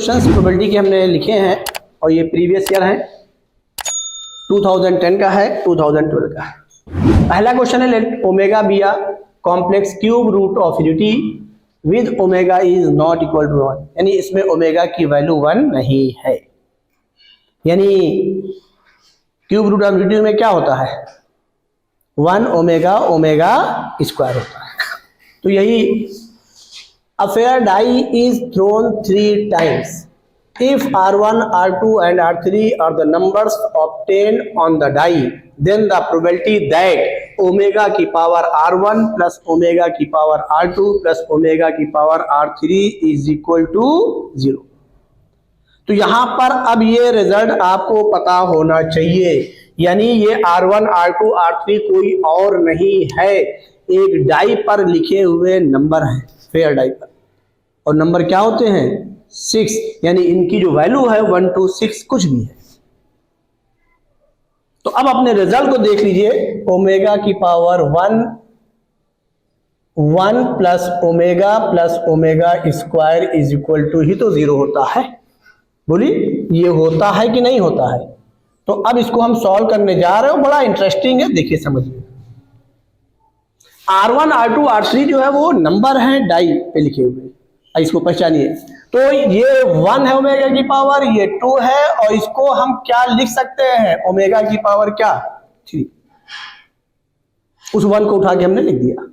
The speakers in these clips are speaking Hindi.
क्वेश्चंस प्रोबेबिलिटी के हमने लिखे हैं और ये प्रीवियस ईयर है, 2010 का है, 2012 का है। पहला क्वेश्चन है let omega be a complex cube root of unity with omega is not equal to 1, यानी इसमें ओमेगा की वैल्यू 1 नहीं है। यानी क्यूब रूट ऑफ यूनिटी में क्या होता है 1 ओमेगा ओमेगा स्क्वायर होता है। तो यही a fair die is thrown 3 times. If R1, R2 and R3 are the numbers obtained on the die, then the probability that omega की पावर R1 plus omega की पावर R2 plus omega की power R3 is equal to 0. तो यहां पर अब ये रिजल्ट आपको पता होना चाहिए, यानी ये R1, R2, R3 कोई और नहीं है, एक डाई पर लिखे हुए नंबर है, फेयर डाई पर, और नंबर क्या होते हैं 6, यानी इनकी जो वैल्यू है 1 to 6 कुछ भी है। तो अब अपने रिजल्ट को देख लीजिए, ओमेगा की power 1 plus omega square is equal to ही तो 0 होता है। बोलिए ये होता है कि नहीं होता है? तो अब इसको हम सॉल्व करने जा रहे हो, बड़ा इंटरेस्टिंग है, देखिए समझिए। R1, R2, R3 जो है वो नंबर है डाई पे लिखे हुए, इसको पहचानिए। तो ये 1 है ओमेगा की पावर, ये 2 है, और इसको हम क्या लिख सकते हैं ओमेगा की पावर क्या 3। उस 1 को उठा के हमने लिख दिया।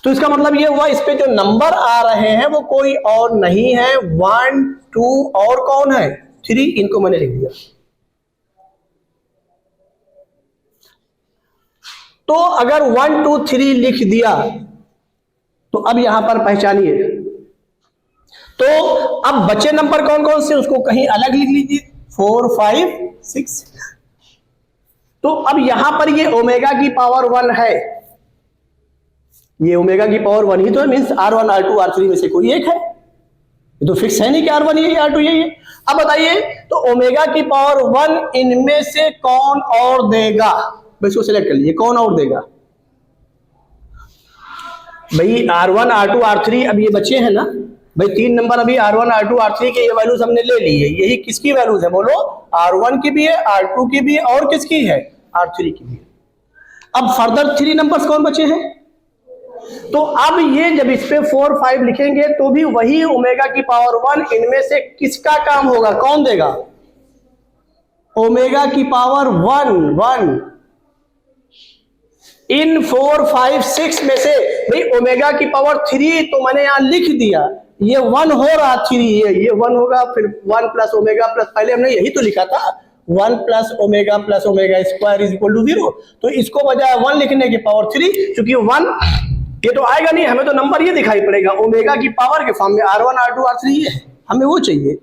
तो इसका मतलब ये हुआ इस पे जो नंबर आ रहे हैं वो कोई और नहीं है, 1, 2 और कौन है 3, इनको मैंने लिख दिया। तो अगर 1, 2, 3 लिख दिया तो अब यहां पर पहचानिए, तो अब बचे नंबर कौन कौन से उसको कहीं अलग लिख लीजिए, 4, 5, 6। तो अब यहां पर ये ओमेगा की पावर 1 है, ये ओमेगा की पावर 1 ही तो है, मींस R1, R2, R3 में से कोई एक है, ये तो फिक्स है नहीं कि R1 यही R2 यही है। अब बताइए तो ओमेगा की पावर 1 इनमें से कौन और देगा, इसको सिलेक्ट कर लीजिए, कौन और देगा भाई? R1, R2, R3 अब ये बचे हैं ना भाई, 3 नंबर अभी R1, R2, R3 के ये वैल्यूज हमने ले ली है, यही किसकी वैल्यूज है बोलो? R1 की भी है, R2 की भी है, और किसकी है R3 की भी है। अब फर्दर 3 नंबर्स कौन बचे हैं? तो अब ये जब इस पे 4, 5 लिखेंगे तो भी वही ओमेगा की पावर 1 इनमें से किसका काम होगा, कौन देगा? ओमेगा की पावर 1 इन 4, 5, 6 में से भाई ओमेगा की पावर 3 तो मैंने यहां लिख दिया, ये 1 हो रहा 3, ये 1 होगा, फिर 1 प्लस ओमेगा प्लस, पहले हमने यही तो लिखा था 1 plus omega square is equal to 0। तो इसको बजाय 1 लिखने की पावर 3, क्योंकि 1 ये तो आएगा नहीं, हमें तो नंबर ये दिखाई पड़ेगा ओमेगा की पावर के फॉर्म में, R1, R2, R3 ये है, हमें वो चाहिए।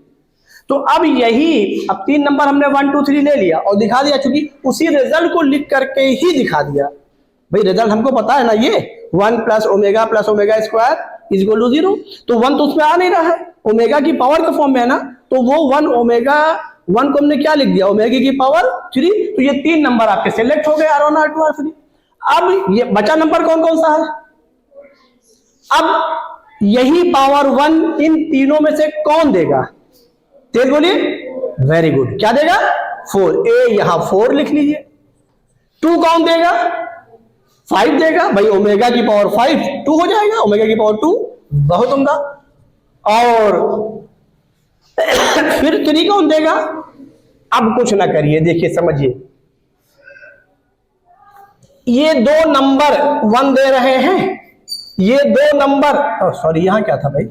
तो अब यही, अब 3 नंबर हमने 1, 2, 3 ले लिया और दिखा दिया, क्योंकि उसी रिजल्ट को लिख करके ही दिखा दिया भाई, रिजल्ट हमको पता है ना, ये 1 plus omega square is equal to 0। तो 1 तो उसमें आ नहीं रहा है, ओमेगा की पावर के फॉर्म में है ना, तो वो 1 ओमेगा 1 को हमने क्या लिख दिया ओमेगा की पावर 3। तो ये 3 नंबर आपके सिलेक्ट हो गए, R1, R2, R3। अब ये बचा नंबर कौन कौन सा है? अब यही पावर 1 इन तीनों में से कौन देगा? तेज बोलिए, वेरी गुड, क्या देगा 4, यहां 4 लिख लीजिए। 2 कौन देगा? 5 देगा भाई, ओमेगा की पावर 5 2 हो जाएगा, ओमेगा की पावर 2, बहुत उम्दा। और फिर 3 कौन देगा? अब कुछ ना करिए, देखिए समझिए, ये 2 नंबर 1 दे रहे हैं, ये 2 नंबर सॉरी यहां क्या था भाई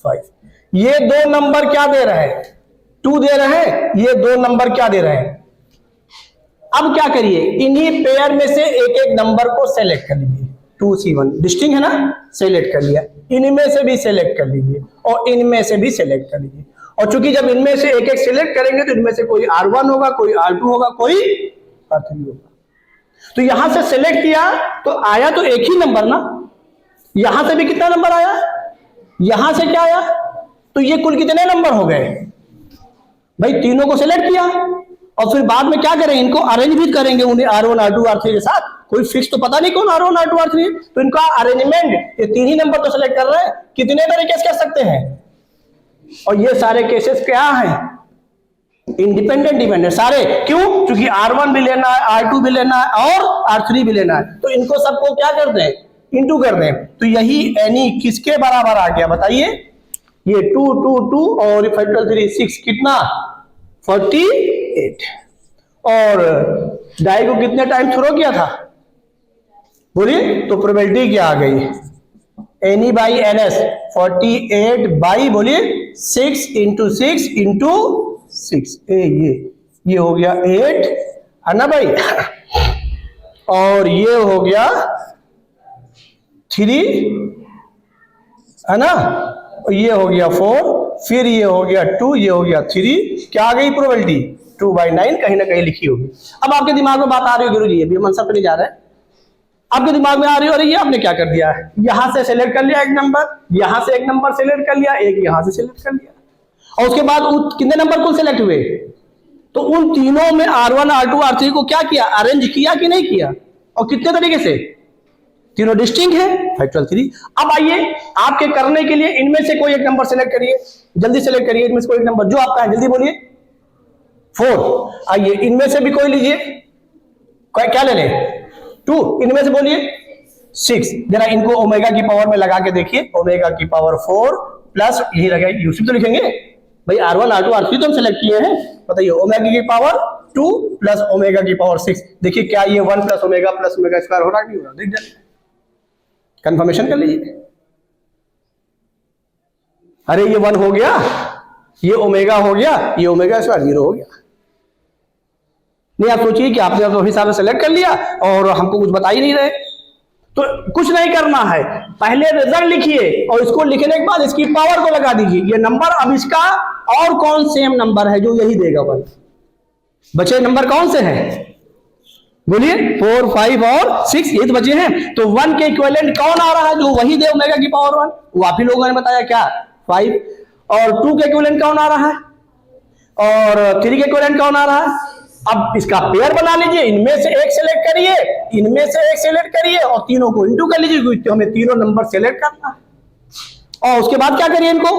5, ये 2 नंबर क्या दे रहे हैं 2 दे रहे हैं, ये 2 नंबर क्या दे रहे हैं? अब क्या करिए, इन्हीं पेयर में से एक एक नंबर को सेलेक्ट कर लीजिए, 2, C1 डिस्टिंक्ट है ना, सेलेक्ट कर लिया, इनमें से भी सेलेक्ट कर लीजिए और इनमें से भी सेलेक्ट कर लीजिए। और चूंकि जब इनमें से एक एक सेलेक्ट करेंगे तो इनमें से कोई R1 होगा, कोई R2 होगा, कोई R3 होगा। तो यहां से सेलेक्ट किया तो आया तो एक ही नंबर ना, यहां से भी कितना नंबर आया, यहां से क्या आया, तो ये कुल कितने नंबर हो गए भाई? तीनों को सेलेक्ट किया और फिर बाद में क्या करेंगे, इनको अरेंज भी करेंगे उन्हें R1, R2, R3 के साथ, कोई फिक्स तो पता नहीं कौन R1, R2, R3 है, तो इनका अरेंजमेंट, ये 3 ही नंबर तो सेलेक्ट कर रहे हैं, कितने तरीके से कर सकते हैं और ये सारे केसेस क्या हैं? इंडिपेंडेंट डिपेंडेंट सारे। क्यों? क्योंकि R1 भी लेना है, R2 भी लेना है और R3 भी लेना है, तो इनको सबको क्या कर दें? इंटू कर दें। तो यही एनी किसके बराबर आ गया बताइए? ये 2 2 2 और फैक्टर 3 6 कितना? 48। और डाई को कितने टाइम थ्रो किया था बोलिए? तो प्रोबेबिलिटी क्या आ गई? N E by N S 48 by बोलिए 6 इंटू 6 इंटू 6। ये हो गया 8 है ना भाई, और ये हो गया 3 है ना, ये हो गया 4, फिर ये हो गया 2, ये हो गया 3। क्या आ गई प्रोबेबिलिटी? 2/9 कहीं ना कहीं लिखी होगी। अब आपके दिमाग में बात आ रही होगी, गुरु जी ये भी मनसा पे नहीं जा रहा है, आपके दिमाग में आ रही हो, अरे ये आपने क्या कर दिया है? यहां से सिलेक्ट कर लिया एक नंबर, यहां से एक नंबर सिलेक्ट कर लिया, एक यहां से सिलेक्ट कर लिया, और उसके बाद कितने नंबर कुल सिलेक्ट हुए? तो उन तीनों में R1 R2 R3 को क्या किया? अरेंज किया कि नहीं किया? और कितने तरीके से? तीनों डिस्टिंक्ट है, फैक्टोरियल 3। अब आइए आपके करने के लिए इनमें से कोई एक नंबर सिलेक्ट करिए, जल्दी सिलेक्ट करिए इनमें से कोई एक नंबर जो आपका है, जल्दी बोलिए। 4। आइए इनमें से भी कोई लीजिए, क्या ले लें? 2। इनमें से बोलिए 6। जरा इनको ओमेगा की पावर में लगा के देखिए, ओमेगा की पावर 4 प्लस यही लगा, यूसी तो लिखेंगे भाई, R1 R2 R3 तो हम सेलेक्ट किए हैं, बताइए ओमेगा की पावर 2 प्लस ओमेगा की पावर 6। देखिए क्या ये 1 प्लस ओमेगा स्क्वायर हो रहा नहीं हो रहा? देख जाए, कंफर्मेशन कर लीजिए। अरे ये 1 हो गया, ये ओमेगा हो गया, ये ओमेगा स्क्वायर 0 हो गया। नहीं आप सोचिए कि आपने तो हिसाब से सेलेक्ट कर लिया और हमको कुछ बता ही नहीं रहे। तो कुछ नहीं करना है, पहले रिजल्ट लिखिए और इसको लिखने के बाद इसकी पावर को लगा दीजिए ये नंबर। अब इसका और कौन सेम नंबर है जो यही देगा 1? बचे नंबर कौन से हैं बोलिए? 4 5 और 6 ये तो बचे हैं। तो 1 के इक्विवेलेंट कौन आ रहा है जो वही दे ओमेगा की पावर 1? वो आप ही लोगों ने बताया क्या? 5। और 2 के इक्विवेलेंट कौन आ रहा है? और 3 के इक्विवेलेंट कौन आ रहा है? अब इसका पेयर बना लीजिए, इनमें से एक सेलेक्ट करिए, इनमें से एक सेलेक्ट करिए और तीनों को इंटू कर लीजिए, क्योंकि हमें तीनों नंबर सेलेक्ट करना है। और उसके बाद क्या करिए इनको,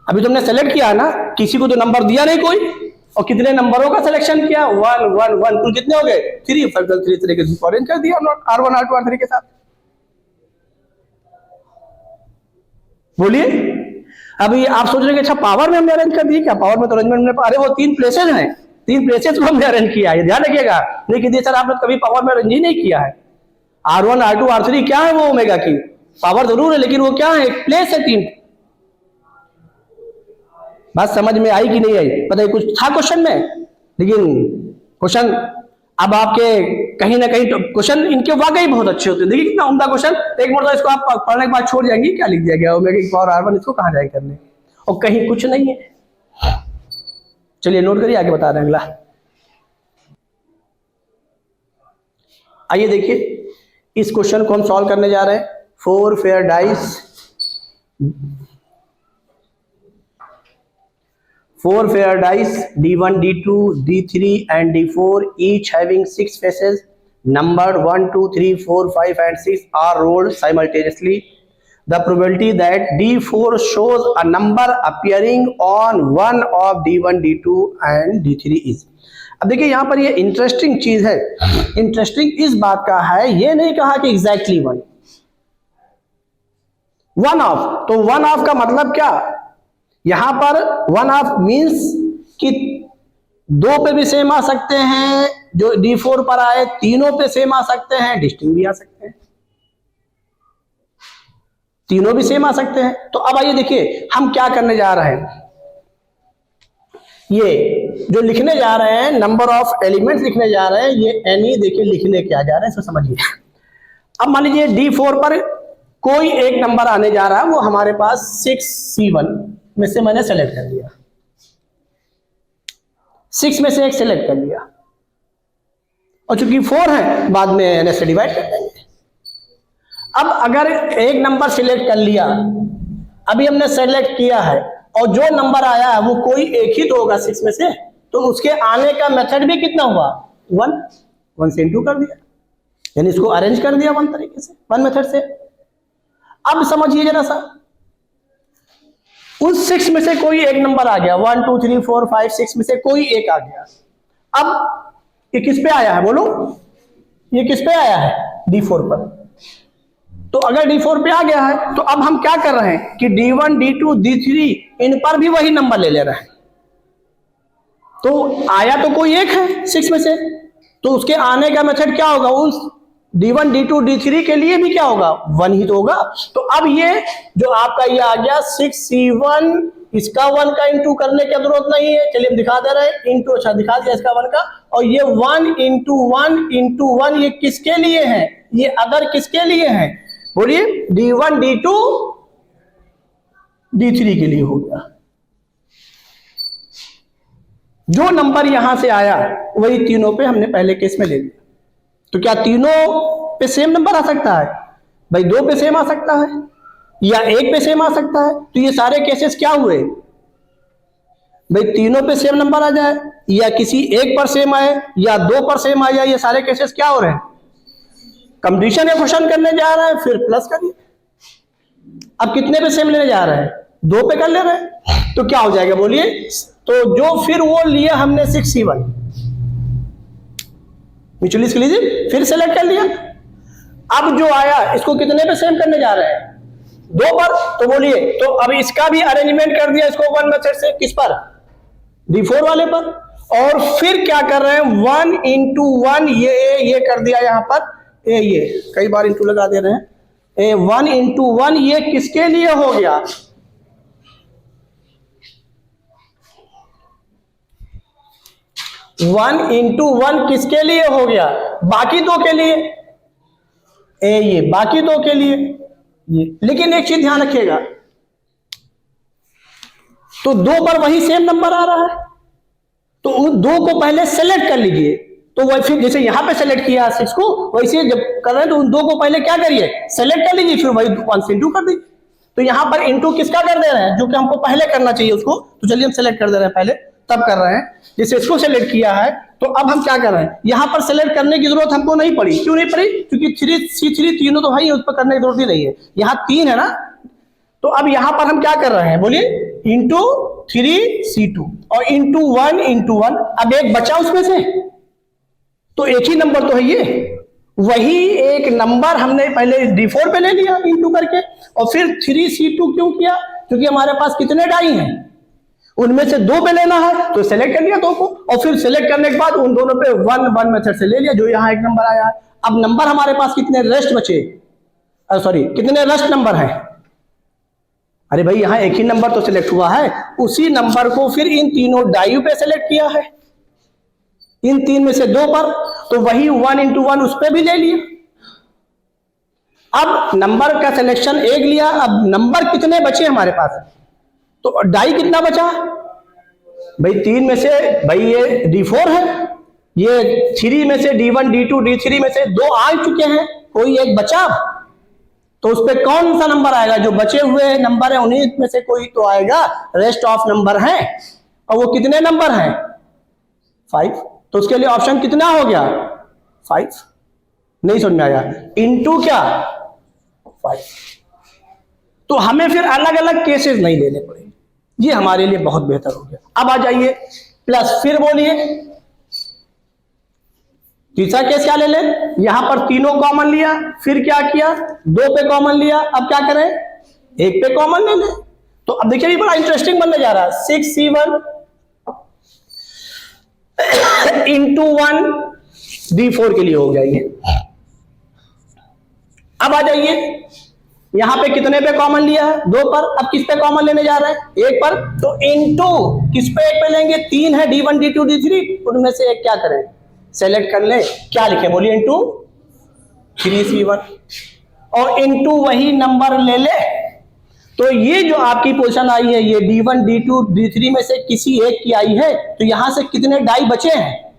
अभी तुमने सेलेक्ट किया है ना, किसी को तो नंबर दिया नहीं कोई, और कितने नंबरों का सिलेक्शन किया? 1 1 1, कुल कितने हो गए? 3। फैक्टर 3 तरीके से अरेंज कर दिया R1 R2 R3 के साथ। बोलिए। अभी आप सोच रहे हैं अच्छा पावर में हमने अरेंज कर दिया क्या? पावर में तो अरेंजमेंट, अरे वो 3 प्लेसेज हैं, 3 प्लेसेज को हमने अरेंज किया है, ध्यान रखिएगा। लेकिन सर आपने कभी पावर में अरेंज ही नहीं किया है। R1 R2 R3 क्या है? वो ओमेगा की पावर जरूर है, लेकिन वो क्या है? एक प्लेस है 3। बात समझ में आई कि नहीं आई? पता है कुछ था क्वेश्चन में, लेकिन क्वेश्चन अब आपके कहीं ना कहीं क्वेश्चन इनके वाकई बहुत अच्छे होते हैं। देखिए कितना उम्दा क्वेश्चन। एक मतलब इसको आप पढ़ने के बाद छोड़ जाएंगे, क्या लिख दिया गया ओमेगा की पावर R1, इसको कहां जाए करने, और कहीं कुछ नहीं है। चलिए नोट करिए, आगे बता रहे हैं अगला। आइए देखिए इस क्वेश्चन को हम सॉल्व करने जा रहे हैं। 4 fair dice, 4 fair dice D1, D2, D3 and D4 each having 6 faces numbered 1, 2, 3, 4, 5 and 6 are rolled simultaneously. The probability that D4 shows a number appearing on one of D1, D2 and D3 is. अब देखिए यहाँ पर ये इंटरेस्टिंग चीज है। इंटरेस्टिंग इस बात का है, ये नहीं कहा कि एग्जैक्टली 1 ऑफ। तो 1 ऑफ का मतलब क्या? यहां पर 1 ऑफ मींस कि 2 पे भी सेम आ सकते हैं, जो D4 पर आए तीनों पे सेम आ सकते हैं, डिस्टिंक्ट भी आ सकते हैं, तीनों भी सेम आ सकते हैं। तो अब आइए देखिए हम क्या करने जा रहे हैं। ये जो लिखने जा रहे हैं, नंबर ऑफ एलिमेंट्स लिखने जा रहे हैं, ये एनी देखिए लिखने क्या जा रहे हैं, इसको समझिए। अब मान लीजिए D4 पर कोई एक नंबर आने जा रहा है, वो हमारे पास 6C1 में से मैंने सेलेक्ट कर लिया, 6 में से एक सेलेक्ट कर लिया, और चूंकि 4 है बाद में एन से डिवाइड कर देंगे। अब अगर एक नंबर सिलेक्ट कर लिया, अभी हमने सेलेक्ट किया है, और जो नंबर आया है वो कोई एक ही तो होगा 6 में से, तो उसके आने का मेथड भी कितना हुआ? 1 से इंटू कर दिया, यानी इसको अरेंज कर दिया 1 तरीके से, 1 मेथड से। अब समझिए जरा सा, उस 6 में से कोई एक नंबर आ गया, 1 2 3 4 5 6 में से कोई एक आ गया। अब ये किस पे आया है बोलो, ये किस पे आया है, D4 पर। तो अगर D4 पे आ गया है तो अब हम क्या कर रहे हैं कि D1 D2 D3 इन पर भी वही नंबर ले रहे हैं। तो आया तो कोई एक है 6 में से, तो उसके आने का मेथड क्या होगा, उस D1 D2 D3 के लिए भी क्या होगा, 1 ही तो होगा। तो अब ये जो आपका ये आ गया 6C1, इसका 1 का इंटू करने की जरूरत नहीं है, चलिए हम दिखा दे रहे हैं, इंटू अच्छा दिखा दिया इसका 1 का। और ये 1 इंटू 1 इंटू 1 ये किसके लिए है, ये अगर किसके लिए है बोलिए, D1 D2 D3 के लिए हो गया। जो नंबर यहां से आया वही तीनों पे हमने पहले केस में ले लिया। तो क्या तीनों पे सेम नंबर आ सकता है भाई, 2 पे सेम आ सकता है या 1 पे सेम आ सकता है। तो ये सारे केसेस क्या हुए भाई, तीनों पे सेम नंबर आ जाए या किसी एक पर सेम आए या 2 पर सेम आ जाए, ये सारे केसेस क्या हो रहे हैं, कंप्लीशन या क्वेश्चन करने जा रहा है फिर प्लस करिए। अब कितने पे सेम लेने जा रहे हैं, 2 पे कर ले रहे हैं, तो क्या हो जाएगा बोलिए, तो जो फिर वो लिया हमने 6C1 म्यूचुअली इसके लीजिए, फिर सेलेक्ट कर लिया। अब जो आया इसको कितने पे सेम करने जा रहे हैं, 2 पर। तो बोलिए, तो अब इसका भी अरेंजमेंट कर दिया इसको 1 मेथड से, किस पर, D4 वाले पर। और फिर क्या कर रहे हैं, 1 इंटू 1 ये कर दिया यहां पर, ये कई बार इंटू लगा दे रहे हैं, 1 इंटू 1 ये किसके लिए हो गया, वन इंटू 1 किसके लिए हो गया, बाकी 2 के लिए, ये बाकी 2 के लिए ये। लेकिन एक चीज ध्यान रखिएगा, तो 2 पर वही सेम नंबर आ रहा है, तो उन 2 को पहले सेलेक्ट कर लीजिए। तो वैसे जैसे यहां पे सेलेक्ट किया 6 को, वैसे जब कर रहे हैं तो उन 2 को पहले क्या करिए, सेलेक्ट कर लीजिए, फिर वही 1 से इंटू कर दीजिए। तो यहां पर इंटू किसका कर दे रहे हैं, जो कि हमको पहले करना चाहिए उसको, तो चलिए हम सेलेक्ट कर दे रहे हैं पहले, तब कर रहे हैं। जैसे इसको सेलेक्ट किया है तो अब हम क्या कर रहे हैं, यहां पर सेलेक्ट करने की जरूरत हमको नहीं पड़ी। क्यों नहीं पड़ी, क्योंकि 3C3 तीनों तो है, उस पर करने की जरूरत ही नहीं है, यहां 3 है ना। तो अब यहां पर हम क्या कर रहे हैं बोलिए, इंटू 3C2 और इंटू 1 इंटू 1। अब एक बचा उसमें से, तो एक ही नंबर तो है ये, वही एक नंबर हमने पहले D4 पे ले लिया इंटू करके, और फिर 3C2 क्यों किया, क्योंकि हमारे पास कितने डाई हैं, उनमें से 2 पे लेना है, तो सेलेक्ट कर लिया 2 को, और फिर सेलेक्ट करने के बाद उन दोनों पे 1 मेथड से ले लिया, जो यहां एक नंबर आया है। अब नंबर हमारे पास कितने रेस्ट बचे, सॉरी कितने रेस्ट नंबर हैं, अरे भाई यहां एक ही नंबर तो सिलेक्ट हुआ है, उसी नंबर को फिर इन तीनों डाई पे सेलेक्ट किया है, इन 3 में से 2 पर, तो वही 1 इंटू 1 उस पर भी ले लिया। अब नंबर का सिलेक्शन एक लिया, अब नंबर कितने बचे हमारे पास, तो डाई कितना बचा भाई, 3 में से भाई ये D4 है, ये 3 में से D1 D2 D3 में से 2 आ चुके हैं, कोई एक बचा, तो उस पर कौन सा नंबर आएगा, जो बचे हुए नंबर है उन्हीं में से कोई तो आएगा, रेस्ट ऑफ नंबर है, और वो कितने नंबर हैं 5। तो उसके लिए ऑप्शन कितना हो गया 5, नहीं समझ में आया, इंटू क्या 5। तो हमें फिर अलग अलग केसेस नहीं लेने पड़े, ये हमारे लिए बहुत बेहतर हो गया। अब आ जाइए प्लस, फिर बोलिए तीसरा केस क्या ले ले, यहां पर तीनों कॉमन लिया, फिर क्या किया 2 पे कॉमन लिया, अब क्या करें 1 पे कॉमन ले ले। तो अब देखिए ये बड़ा इंटरेस्टिंग बनने जा रहा है, 6C1 इंटू 1 D4 के लिए हो जाएंगे। अब आ जाइए यहां पे कितने पे कॉमन लिया है 2 पर, अब किस पे कॉमन लेने जा रहे हैं 1 पर, तो इंटू किस पे 1 पे लेंगे, 3 है D1 D2 D3, उनमें से एक क्या करें सेलेक्ट कर ले, क्या लिखे बोलिए इंटू 3C1, और इंटू वही नंबर ले ले। तो ये जो आपकी पोजीशन आई है ये D1 D2 D3 में से किसी एक की आई है, तो यहां से कितने डाई बचे हैं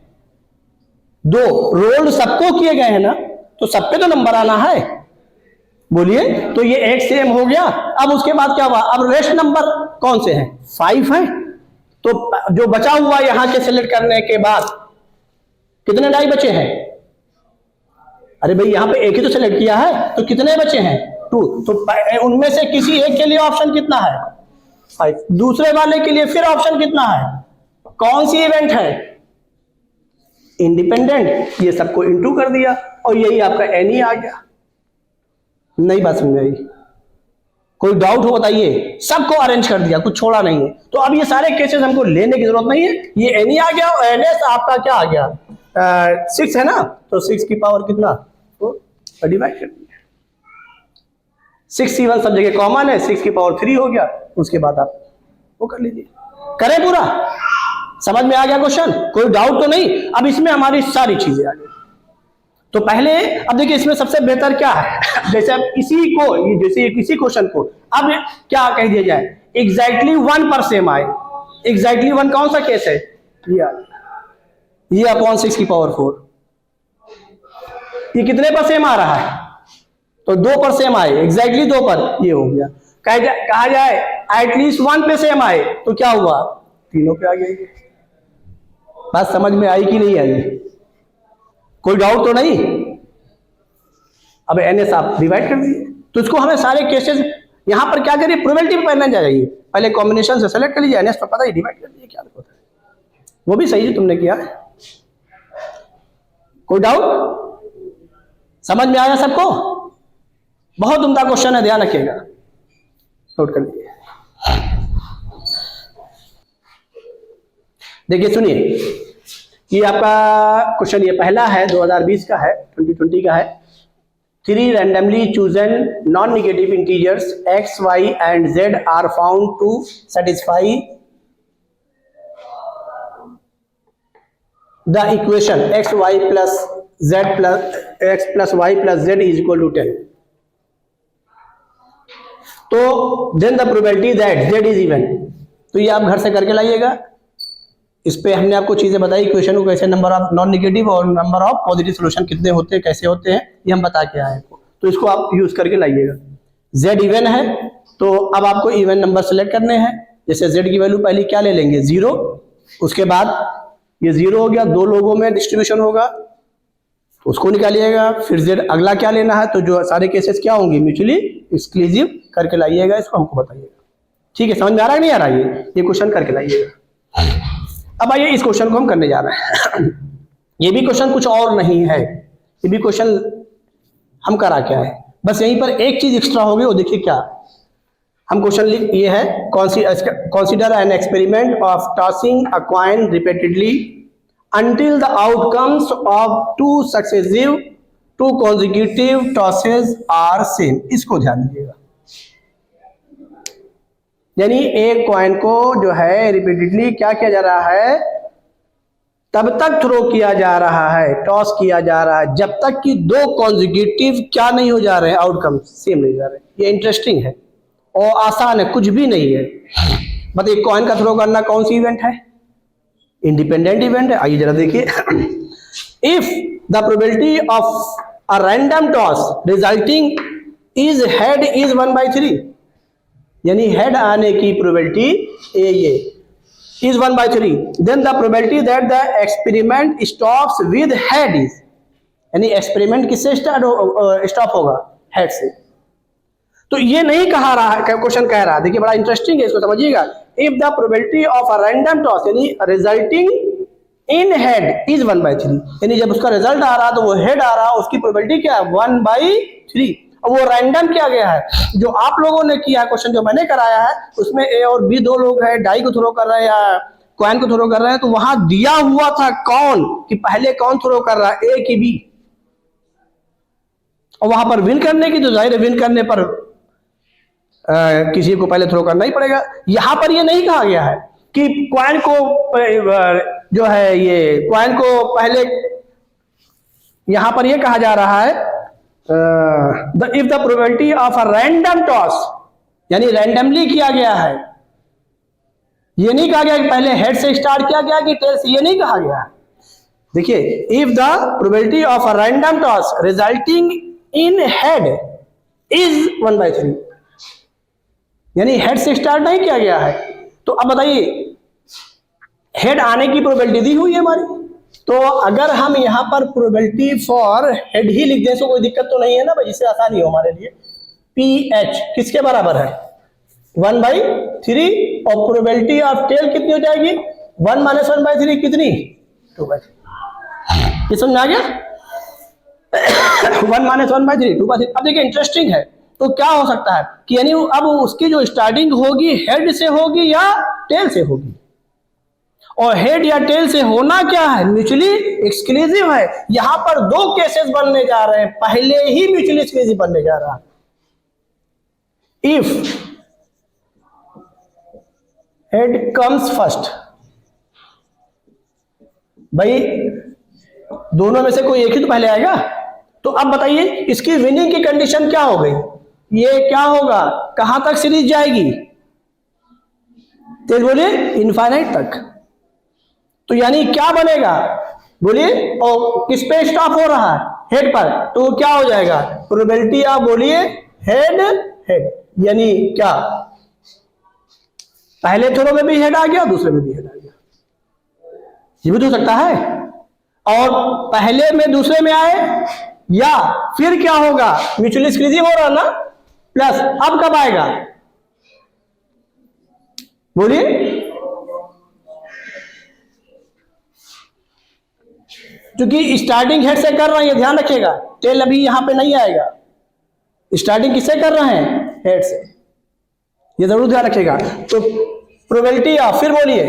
2, रोल्ड सबको किए गए हैं ना, तो सब पे तो नंबर आना है बोलिए, तो ये एक सेम हो गया। अब उसके बाद क्या हुआ, अब रेस्ट नंबर कौन से हैं 5 है, तो जो बचा हुआ यहां के सेलेक्ट करने के बाद कितने डाई बचे हैं, अरे भाई यहां पे एक ही तो सेलेक्ट किया है, तो कितने बचे हैं 2, तो उनमें से किसी एक के लिए ऑप्शन कितना है 5। दूसरे वाले के लिए फिर ऑप्शन कितना है, कौन सी इवेंट है, इंडिपेंडेंट, ये सबको इंटू कर दिया और यही आपका एनी आ गया। नई बात समझ आई, कोई डाउट हो बताइए, सबको अरेंज कर दिया, कुछ छोड़ा नहीं है। तो अब ये सारे केसेस हमको लेने की जरूरत नहीं है, ये एनी आ गया और एनएस आपका क्या आ गया, 6 है ना, तो 6 की पावर कितना, तो डिवाइड कर दिया। 6 C1 सब जगह कॉमन है, 6 की पावर 3 हो गया, उसके बाद आप वो कर लीजिए। करें पूरा, समझ में आ गया क्वेश्चन, कोई डाउट तो नहीं। अब इसमें हमारी सारी चीजें आ गई। तो पहले अब देखिए इसमें सबसे बेहतर क्या है, जैसे अब इसी क्वेश्चन को अब क्या कह दिया जाए, एग्जैक्टली 1 पर सेम आए। एग्जैक्टली 1 कौन सा केस है, ये अपॉन 6 की पावर 4, ये कितने पर सेम आ रहा है, तो 2 पर सेम आए, एग्जैक्टली 2 पर, ये हो गया। कहा जाए एटलीस्ट 1 पे सेम आए, तो क्या हुआ, तीनों पे आ गया। बात समझ में आई कि नहीं आई, कोई डाउट तो नहीं। अब एनएस आप डिवाइड कर दीजिए, तो इसको हमें सारे केसेस यहां पर क्या करिए, प्रोबेबिलिटी पे पढ़ना चाहिए, पहले कॉम्बिनेशन से सेलेक्ट कर लीजिए, एनएस तो पता ही, डिवाइड कर दीजिए, क्या होता है, वो भी सही है तुमने किया। कोई डाउट, समझ में आया सबको, बहुत उम्दा क्वेश्चन है, ध्यान रखिएगा, नोट कर लीजिए। देखिए सुनिए, ये आपका क्वेश्चन, ये पहला है 2020 का है, 2020 का है। 3 randomly chosen non-negative integers x, y and z are found to satisfy the equation x y plus z plus x plus y plus z is equal to 10. तो then the probability that z is even, तो ये आप घर से करके लाइएगा। इस पे हमने आपको चीजें बताई, इक्वेशन को कैसे, नंबर ऑफ नॉन नेगेटिव और नंबर ऑफ पॉजिटिव सॉल्यूशन कितने होते हैं, कैसे होते हैं, ये हम बता के आए। तो इसको आप यूज करके लाइएगा। z इवन है, तो अब आपको इवन नंबर सेलेक्ट करने हैं। जैसे z की वैल्यू पहले क्या ले लेंगे, 0, उसके बाद ये 0 हो गया, 2 लोगों में डिस्ट्रीब्यूशन होगा, तो उसको निकालिएगा। फिर z अगला क्या लेना है, तो जो सारे केसेस क्या होंगे, म्यूचुअली एक्सक्लूसिव करके लाइएगा, इसको हमको बताइएगा। ठीक है, समझ में आ रहा है नहीं आ रहा है, ये क्वेश्चन करके लाइएगा। अब आइए इस क्वेश्चन को हम करने जा रहे हैं। ये भी क्वेश्चन कुछ और नहीं है, ये भी क्वेश्चन हम करा क्या है, बस यहीं पर एक चीज एक्स्ट्रा होगी, वो देखिए क्या हम क्वेश्चन ये है, consider an experiment of tossing a coin repeatedly until the outcomes of two consecutive tosses are same। इसको ध्यान दीजिएगा, यानी एक कॉइन को जो है रिपीटेडली क्या किया जा रहा है, तब तक थ्रो किया जा रहा है, टॉस किया जा रहा है, जब तक कि 2 कॉन्जिक्यूटिव क्या नहीं हो जा रहे हैं, आउटकम सेम नहीं जा रहे। ये इंटरेस्टिंग है और आसान है, कुछ भी नहीं है। मतलब कॉइन का थ्रो करना कौन सी इवेंट है, इंडिपेंडेंट इवेंट है। आइए जरा देखिए, if the probability of a random toss resulting is head is 1/3, यानी हेड आने की प्रोबेबिलिटी ये is 1/3, then the probability that the experiment stops with head is, यानी एक्सपेरिमेंट किससे स्टॉप होगा, हेड से। तो ये नहीं कहा रहा है, क्वेश्चन कह रहा है, देखिए बड़ा इंटरेस्टिंग है, इसको समझिएगा। If the probability of a random toss यानी रिजल्टिंग इन हेड इज 1/3, यानी जब उसका रिजल्ट आ रहा तो वो हेड आ रहा, उसकी प्रोबेबिलिटी क्या है, 1/3। वो रैंडम किया गया है, जो आप लोगों ने किया क्वेश्चन जो मैंने कराया है, उसमें ए और बी 2 लोग हैं, डाई को थ्रो कर रहे हैं या कॉइन को थ्रो कर रहे हैं, तो वहां दिया हुआ था कौन कि पहले कौन थ्रो कर रहा है, ए कि बी, और वहां पर विन करने की, तो जाहिर है विन करने पर किसी को पहले थ्रो करना ही पड़ेगा। यहां पर ये नहीं कहा गया है कि कॉइन को जो है ये कॉइन को पहले, यहां पर ये कहा जा रहा है if the probability of a random toss, यानी रैंडमली किया गया है, ये नहीं कहा गया कि पहले हेड से स्टार्ट किया गया कि टेल से, ये नहीं कहा गया है। देखिए, if the probability of a random toss resulting in head is 1/3, यानी हेड से स्टार्ट नहीं किया गया है। तो अब बताइए, हेड आने की प्रोबेबिलिटी दी हुई है हमारी, तो अगर हम यहाँ पर प्रोबेबिलिटी फॉर हेड ही लिख दें तो कोई दिक्कत तो नहीं है ना भाई, इससे आसानी हो हमारे लिए। पी एच किसके बराबर है, 1/3 और प्रोबेबिलिटी ऑफ टेल कितनी हो जाएगी 1 - 1/3 कितनी 2/3। ये समझ में आ गया 1 - 1/3 2/3। अब देखिए इंटरेस्टिंग है तो क्या हो सकता है कि यानी अब उसकी जो स्टार्टिंग होगी हेड से होगी या टेल से होगी, और हेड या टेल से होना क्या है म्यूचुअली एक्सक्लूसिव है। यहां पर दो केसेस बनने जा रहे हैं, पहले ही म्यूचुअली एक्सक्लूसिव बनने जा रहा है। इफ हेड कम्स फर्स्ट, भाई दोनों में से कोई एक ही तो पहले आएगा। तो अब बताइए इसकी विनिंग की कंडीशन क्या हो गई, ये क्या होगा, कहां तक सीरीज जाएगी, तेज बोलिए इनफाइनाइट तक। तो यानी क्या बनेगा बोलिए, और किस पे स्टॉप हो रहा है हेड पर, तो क्या हो जाएगा प्रोबेबिलिटी ऑफ बोलिए हेड हेड, यानी क्या पहले थ्रो में भी हेड आ गया दूसरे में भी हेड आ गया, ये भी तो सकता है। और पहले में दूसरे में आए, या फिर क्या होगा म्यूचुअली एक्सक्लूसिव हो रहा ना, प्लस अब कब आएगा बोलिए, क्योंकि स्टार्टिंग हेड से कर रहे हैं, ये ध्यान रखिएगा, टेल अभी यहां पे नहीं आएगा। स्टार्टिंग किससे कर रहे हैं हेड से, ये जरूर ध्यान रखिएगा। तो प्रोबेबिलिटी ऑफ फिर बोलिए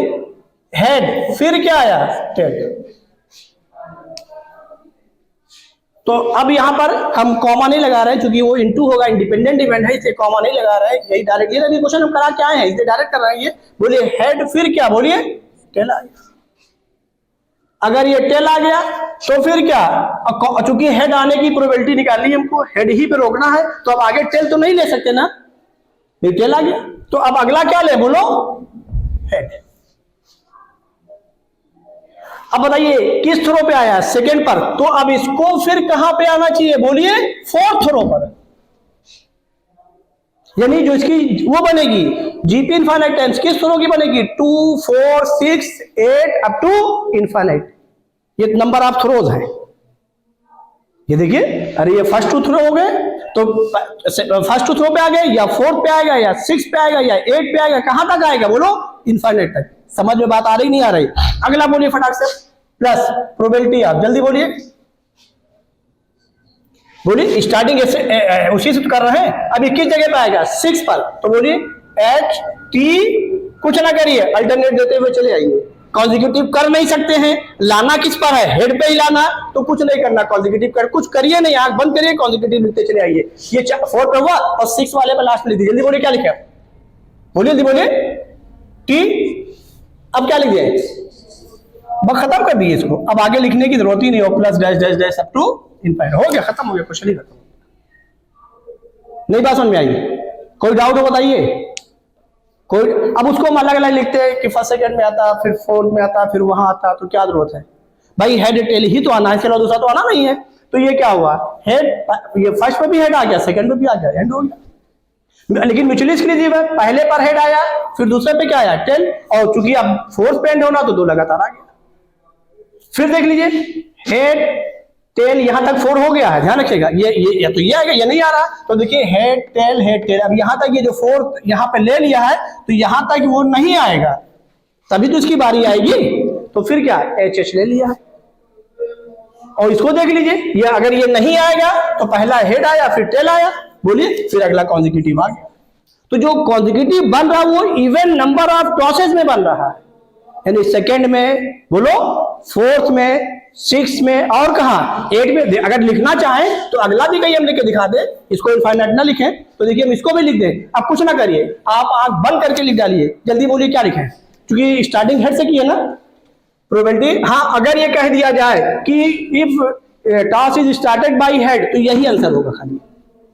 हेड, फिर क्या आया टेल। तो अब यहां पर हम कॉमा नहीं लगा रहे हैं क्योंकि वो इनटू होगा, इंडिपेंडेंट इवेंट है, इसलिए कॉमा नहीं लगा रहे हैं, यही डायरेक्ट ये अभी क्वेश्चन हम करा के आए हैं इसलिए डायरेक्ट कर रहे हैं। ये बोलिए हेड फिर क्या बोलिए टेल आ गया। अगर ये टेल आ गया तो फिर क्या, चूंकि हेड आने की प्रोबेबिलिटी निकालनी है हमको, हेड ही पे रोकना है, तो अब आगे टेल तो नहीं ले सकते ना, ये टेल आ गया। तो अब अगला क्या ले बोलो हेड। अब बताइए किस थ्रो पे आया सेकेंड पर, तो अब इसको फिर कहां पे आना चाहिए बोलिए फोर्थ थ्रो पर, यानी जो इसकी वो बनेगी जीपी इनफाइनाइट टाइम्स किस थ्रो की बनेगी 2 4 6 8 अप टू इनफाइनाइट, ये नंबर ऑफ थ्रोज है। ये देखिए अरे ये फर्स्ट टू थ्रो हो गए, तो फर्स्ट टू थ्रो पे आ गए, या फोर्थ पे आएगा, या 6 पे आएगा, या 8 पे आएगा, कहां तक आएगा बोलो इनफाइनाइट तक। समझ में बात आ रही नहीं आ रही, अगला बोलिए फटाक से प्लस प्रोबेबिलिटी आप जल्दी बोलिए, बोलिए स्टार्टिंग ऐसे उसी से कर रहे हैं, अभी किस जगह पे आएगा 6 पर, तो बोलिए एच टी, कुछ ना करिए अल्टरनेट देते हुए चले आइए, कॉन्जिक्यूटिव कर नहीं सकते हैं, लाना किस पर है हेड पे ही लाना, तो कुछ नहीं करना कॉन्जिक्यूटिव कर, कुछ करिए नहीं, आंख बंद करिए कॉन्जिक्यूटिव लिखते चले आइए। ये 4 पे हुआ और 6 वाले पर लास्ट लिख दीजिए, जल्दी बोलिए क्या लिखा, बोलिए जल्दी बोलिए टी, अब क्या लिख दिए बस खत्म कर दिए इसको, अब आगे लिखने की जरूरत ही नहीं हो, plus dash dash dash up to infinite, हो गया खत्म हो गया क्वेश्चन ही खत्म। नहीं बात समझ में आई, कोई डाउट हो बताइए कोई। अब उसको हम अलग अलग लिखते हैं कि फर्स्ट सेकंड में आता, फिर फोर्थ में आता, फिर वहां आता, तो क्या जरूरत है भाई, हेड टेल ही तो आना है, चलो दूसरा तो आना नहीं है। तो ये क्या हुआ हेड, ये फर्स्ट में भी हेड आ गया, सेकंड में भी आ गया, एंड हो गया। लेकिन म्यूचुअली एक्सक्लूसिव है, पहले पर हेड आया, फिर दूसरे पे क्या आया टेल, और चूंकि अब फोर्थ पे एंड होना तो 2 लगातार आ गया। फिर देख लीजिए हेड टेल यहां तक 4 हो गया है, ध्यान रखिएगा, ये तो ये आएगा, ये नहीं आ रहा, तो देखिए हेड टेल, अब यहां तक ये जो 4 यहां पे ले लिया है, तो यहां तक वो नहीं आएगा, तभी तो इसकी बारी आएगी। तो फिर क्या एच एच ले लिया है, और इसको देख लीजिए, ये अगर ये नहीं आएगा तो पहला हेड आया फिर टेल आया, बोलिए फिर अगला कॉन्जिक्यूटिव आ गया। तो जो कॉन्जिक्यूटिव बन रहा वो इवन नंबर ऑफ टॉसेस में बन रहा है, यानी सेकेंड में बोलो, फोर्थ में, 6 में, और कहा 8 में। अगर लिखना चाहें तो अगला भी कहीं हम लिख के दिखा दे, इसको इनफाइनाइट ना लिखें तो देखिए हम इसको भी लिख दें। अब कुछ ना करिए, आप आंख बंद करके लिख डालिए, जल्दी बोलिए क्या लिखें, क्योंकि स्टार्टिंग हेड से की है ना प्रोबेबिलिटी। हाँ अगर ये कह दिया जाए कि if toss is started by head, तो यही आंसर होगा खाली,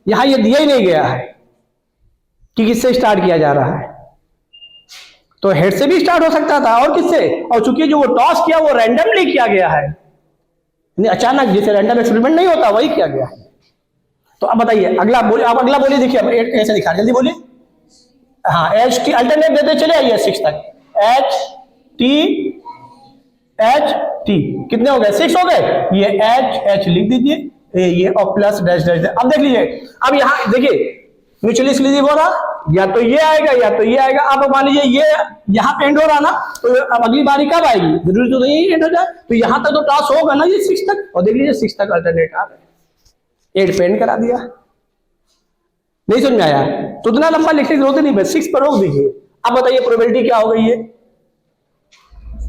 यहां ये दिया ही नहीं गया है कि किससे स्टार्ट किया जा रहा है। तो हेड से भी स्टार्ट हो सकता था और किससे, और चूंकि जो वो टॉस किया वो रैंडमली किया गया है, अचानक, जैसे रैंडम एक्सपेरिमेंट नहीं होता वही किया गया है। तो अब बताइए अगला बोलिए, आप अगला बोलिए, देखिए ऐसे दिखा जल्दी बोलिए। हाँ एच टी अल्टरनेट देते चले आइए 6 तक, एच टी कितने हो गए 6 हो गए, ये एच लिख दीजिए, ये और प्लस डैश डैश। अब देख लीजिए, अब यहां देखिए म्यूचुअली एक्सक्लूसिव हो रहा, या तो ये आएगा या तो ये आएगा। अब मान लीजिए ये यहाँ पे एंड हो रहा ना, तो अब अगली बारी कब आएगी, जरूरी तो नहीं एंड हो जाए, तो यहाँ तक तो टास्क होगा ना ये 6 तक, और देख लीजिए 6 तक अल्टरनेट आ रहे, 8 पे एंड करा दिया। नहीं समझ में आया तो इतना लंबा लिखने की जरूरत नहीं है, 6 पर रोक दीजिए। अब बताइए प्रोबेबिलिटी क्या हो गई है,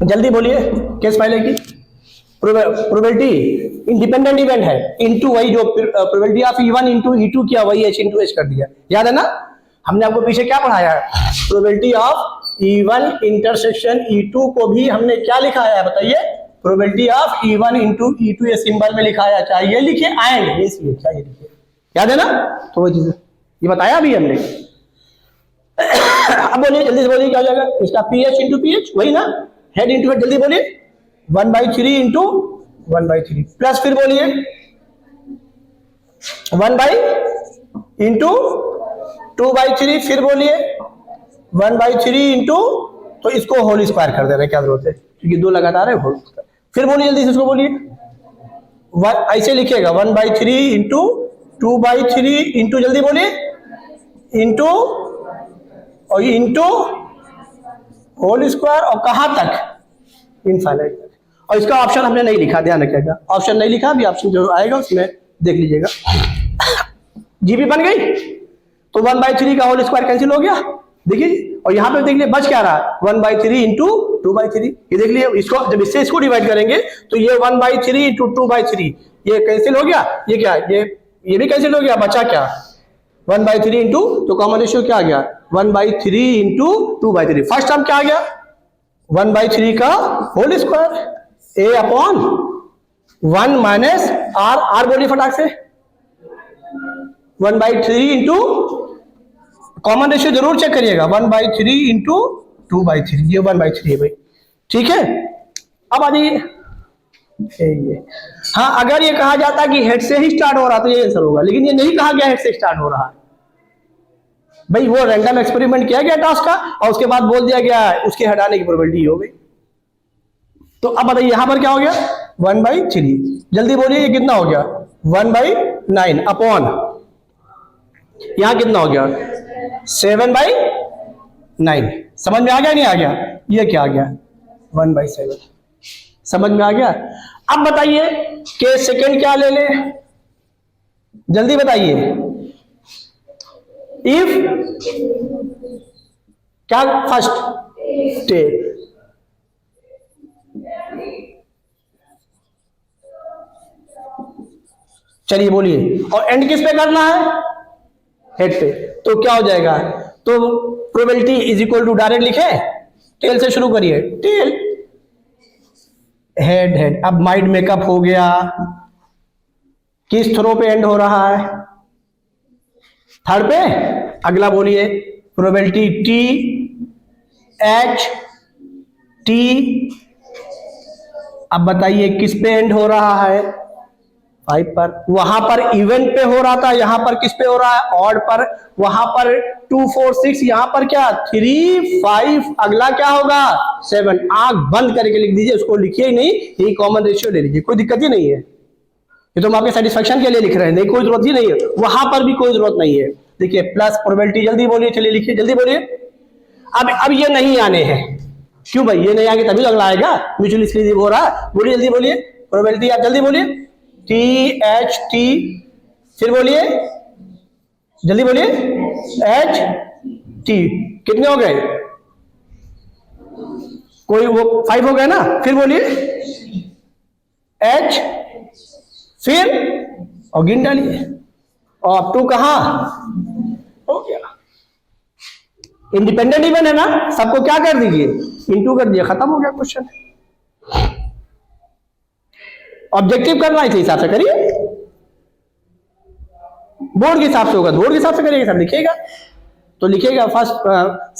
जल्दी बोलिए केस पहले की। प्रोबेबिलिटी इंडिपेंडेंट इवेंट है इनटू वही जो probability of E1 into E2 किया वही H इंटू H कर दिया, याद है ना। हमने आपको पीछे क्या पढ़ाया है, probability of E1 intersection E2 को भी हमने क्या लिखाया है बताइए, probability of E1 into E2 ये सिंबल में लिखाया, चाहे ये लिखिए एंड इसलिए क्या ये लिखिए, याद है ना। तो वो चीज ये बताया अभी हमने। अब बोलिए जल्दी से बोलिए क्या हो जाएगा इसका, PH इंटू PH वही ना, हेड इंटू हेड, जल्दी बोलिए 1/3 इंटू 1/3 प्लस फिर बोलिए 1 इंटू 2/3 फिर बोलिए 1/3 इंटू, तो इसको होल स्क्वायर कर दे रहे, क्या जरूरत है क्योंकि 2 लगातार है, होल स्क्वायर। फिर बोलिए जल्दी से इसको बोलिए ऐसे लिखिएगा 1/3 इंटू 2/3 इंटू, जल्दी बोलिए इंटू और इंटू होल स्क्वायर, और कहां तक इनफाइनाइट तक। और इसका ऑप्शन हमने नहीं लिखा, ध्यान रखिएगा ऑप्शन नहीं लिखा, अभी ऑप्शन जो आएगा उसमें देख लीजिएगा। जीबी बन गई तो 1/3 का होल स्क्वायर कैंसिल हो गया, देखिए, और यहाँ पे देख लिए बच क्या रहा 1/3 इंटू 2/3, ये देख लिए। इसको जब इससे इसको डिवाइड करेंगे तो ये 1/3 इंटू 2/3 ये कैंसिल हो गया, ये क्या ये भी कैंसिल हो गया, बचा क्या 1/3 इंटू, तो कॉमन रेशियो क्या आ गया 1/3 इंटू 2/3। फर्स्ट टर्म क्या आ गया 1/3 का whole square A upon 1 minus R बोलिए फटाक से 1/3 इंटू, कॉमन रेशियो जरूर चेक करिएगा 1/3 इंटू 2/3, ये 1/3 है भाई, ठीक है। अब आ जाइए ये, हाँ अगर ये कहा जाता कि हेड से ही स्टार्ट हो रहा तो ये आंसर होगा, लेकिन ये नहीं कहा गया हेड से स्टार्ट हो रहा है भाई, वो रैंडम एक्सपेरिमेंट किया गया टास्क का और उसके बाद बोल दिया गया उसके हटाने की प्रोबेबिलिटी हो गई। तो अब बताइए यहां पर क्या हो गया 1/3, जल्दी बोलिए ये कितना हो गया 1/9 अपॉन यहां कितना हो गया 7/9, समझ में आ गया नहीं आ गया, ये क्या आ गया 1/7, समझ में आ गया। अब बताइए के सेकेंड क्या ले ले, जल्दी बताइए, इफ क्या फर्स्ट स्टेप, चलिए बोलिए, और एंड किस पे करना है हेड पे, तो क्या हो जाएगा, तो probability is equal to direct लिखे टेल से शुरू करिए, टेल हेड हेड। अब माइंड मेकअप हो गया, किस थ्रो पे एंड हो रहा है थर्ड पे। अगला बोलिए प्रोबेबिलिटी टी एच टी, अब बताइए किस पे एंड हो रहा है 5 पर, वहां पर इवेंट पे हो रहा था, यहां पर किस पे हो रहा है ऑड पर, वहां पर 2 4 6, यहां पर क्या 3 5, अगला क्या होगा 7। आंख बंद करके लिख दीजिए, उसको लिखिए ही नहीं, यही कॉमन रेशियो ले लीजिए, कोई दिक्कत ही नहीं है, ये तो हम आपके सेटिस्फेक्शन के लिए लिख रहे हैं, नहीं कोई जरूरत ही नहीं है, वहां पर भी कोई जरूरत नहीं है। देखिए प्लस प्रोबेबिलिटी, जल्दी बोलिए, चलिए लिखिए जल्दी बोलिए। अब ये नहीं आने हैं, क्यों भाई, ये नहीं आएंगे तभी अगला आएगा, म्यूचुअल एक्सक्लूसिव हो रहा है, बोलिए जल्दी बोलिए प्रोबेबिलिटी, आप जल्दी बोलिए टी एच टी, फिर बोलिए जल्दी बोलिए एच टी, कितने हो गए, कोई वो 5 हो गए ना, फिर बोलिए एच, फिर और गिन डालिए, और अब 2 कहां हो गया, इंडिपेंडेंट इवन है ना, सबको क्या कर दीजिए इनटू कर दिया, खत्म हो गया क्वेश्चन। ऑब्जेक्टिव करना है इस हिसाब से करिए, बोर्ड के हिसाब से होगा, बोर्ड के हिसाब से करिएगा, सब लिखिएगा तो लिखिएगा फर्स्ट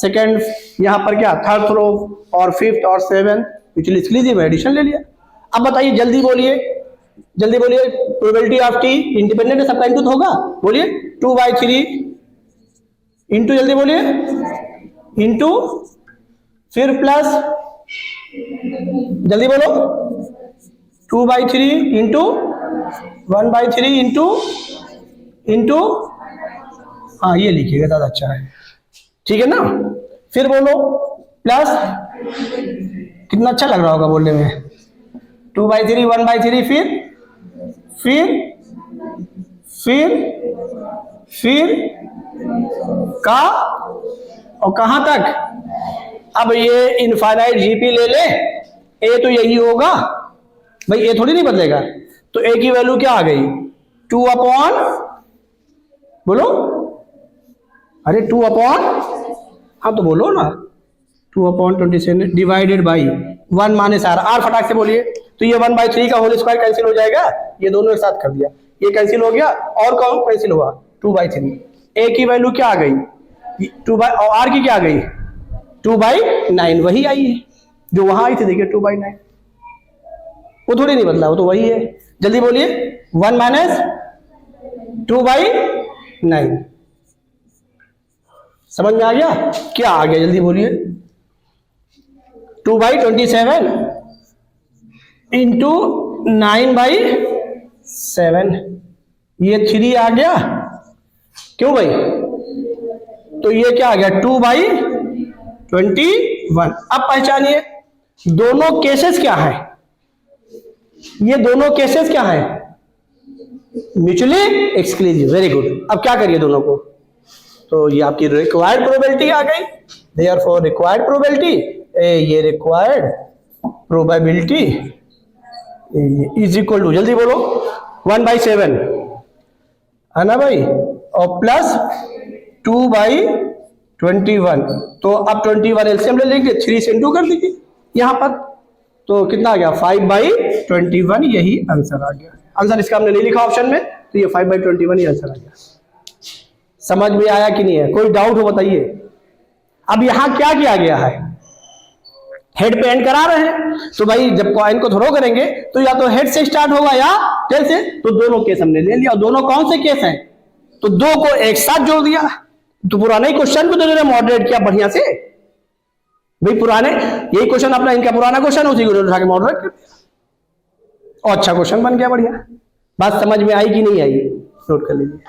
सेकंड, यहां पर क्या थर्ड थ्रो और फिफ्थ और 7 म्यूचुअल एक्सक्लूसिव एडिशन ले लिया। अब बताइए जल्दी बोलिए प्रोबेबिलिटी ऑफ टी इंडिपेंडेंट है, सबका इनटू होगा, बोलिए 2/3 इंटू, जल्दी बोलिए इंटू, फिर प्लस, जल्दी बोलो 2/3 इंटू 1/3 इंटू, हाँ ये लिखिएगा ज्यादा अच्छा है, ठीक है ना। फिर बोलो प्लस, कितना अच्छा लग रहा होगा बोलने में, 2/3 1/3, फिर का और कहां तक। अब ये इनफाइनाइट जीपी ले ले, ए तो यही होगा भाई, ए थोड़ी नहीं बदलेगा, तो ए की वैल्यू क्या आ गई 2 अपॉन, बोलो अरे 2 अपॉन, हाँ तो बोलो ना 2/27 divided by 1 minus R, R फटाक से बोलिए। तो ये 1/3 का होल स्क्वायर कैंसिल हो जाएगा, ये दोनों एक साथ कर दिया, ये कैंसिल हो गया और कौन कैंसिल हुआ 2/3। ए की वैल्यू क्या आ गई 2 बाई, और आर की क्या आ गई 2/9, वही आई है जो वहां आई थी, देखिए 2/9, वो थोड़ी नहीं बदला, वो तो वही है। जल्दी बोलिए 1 माइनस 2/9, समझ में आ गया, क्या आ गया जल्दी बोलिए 2/27 इंटू 9/7, ये 3 आ गया, क्यों भाई, तो ये क्या आ गया 2/21। अब पहचानिए दोनों केसेस क्या है, ये दोनों केसेस क्या है म्यूचुअली एक्सक्लूसिव, वेरी गुड। अब क्या करिए दोनों को, तो ये आपकी रिक्वायर्ड प्रोबेबिलिटी आ गई, देयरफॉर रिक्वायर्ड प्रोबेबिलिटी, ये required probability is equal to, जल्दी बोलो 1/7 है ना भाई, और प्लस 2/21, तो अब 21 एलसीएम ले लेंगे, 3 से इंटू कर दीजिए यहां पर, तो कितना आ गया 5/21, यही आंसर आ गया। आंसर इसका हमने नहीं लिखा ऑप्शन में, तो ये 5/21 ही आंसर आ गया। समझ में आया कि नहीं है, कोई डाउट हो बताइए। अब यहां क्या किया गया है, हेड पे एंड करा रहे हैं, तो भाई जब कॉइन को थ्रो करेंगे तो या तो हेड से स्टार्ट होगा या टेल से, तो दोनों केस हमने ले लिया, और दोनों कौन से केस हैं, तो दो को एक साथ जोड़ दिया, तो पुराने क्वेश्चन को तो मॉडरेट किया बढ़िया से भाई, पुराने यही क्वेश्चन अपना इनका पुराना क्वेश्चन उसी को उठा के मॉडरेट कर दिया, और अच्छा क्वेश्चन बन गया बढ़िया। बात समझ में आई कि नहीं आई, नोट कर लीजिए।